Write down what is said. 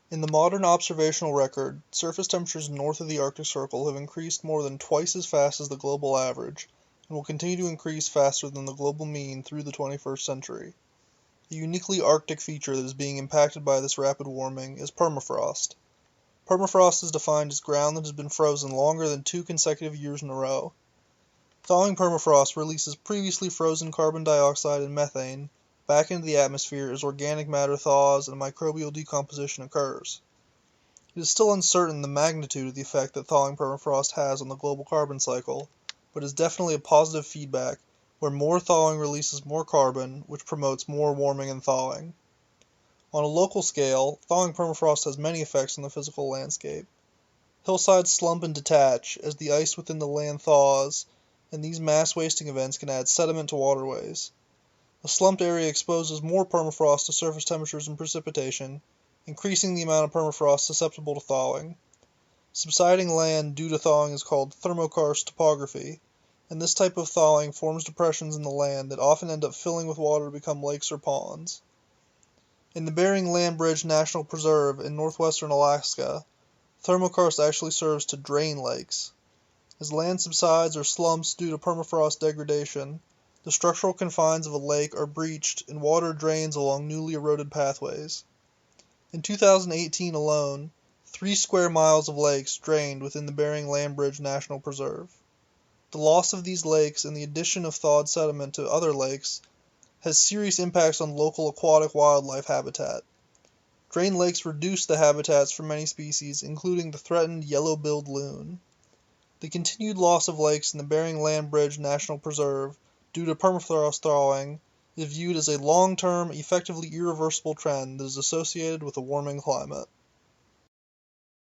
In the modern observational record, surface temperatures north of the Arctic Circle have increased more than twice as fast as the global average, and will continue to increase faster than the global mean through the 21st century. A uniquely Arctic feature that is being impacted by this rapid warming is permafrost. Permafrost is defined as ground that has been frozen longer than 2 consecutive years in a row. Thawing permafrost releases previously frozen carbon dioxide and methane back into the atmosphere as organic matter thaws and microbial decomposition occurs. It is still uncertain the magnitude of the effect that thawing permafrost has on the global carbon cycle, but is definitely a positive feedback where more thawing releases more carbon, which promotes more warming and thawing. On a local scale, thawing permafrost has many effects on the physical landscape. Hillsides slump and detach as the ice within the land thaws, and these mass wasting events can add sediment to waterways. A slumped area exposes more permafrost to surface temperatures and precipitation, increasing the amount of permafrost susceptible to thawing. Subsiding land due to thawing is called thermokarst topography, and this type of thawing forms depressions in the land that often end up filling with water to become lakes or ponds. In the Bering Land Bridge National Preserve in northwestern Alaska, thermokarst actually serves to drain lakes. As land subsides or slumps due to permafrost degradation, the structural confines of a lake are breached and water drains along newly eroded pathways. In 2018 alone, 3 square miles of lakes drained within the Bering Land Bridge National Preserve. The loss of these lakes and the addition of thawed sediment to other lakes has serious impacts on local aquatic wildlife habitat. Drained lakes reduce the habitats for many species, including the threatened yellow-billed loon. The continued loss of lakes in the Bering Land Bridge National Preserve due to permafrost thawing is viewed as a long-term, effectively irreversible trend that is associated with a warming climate.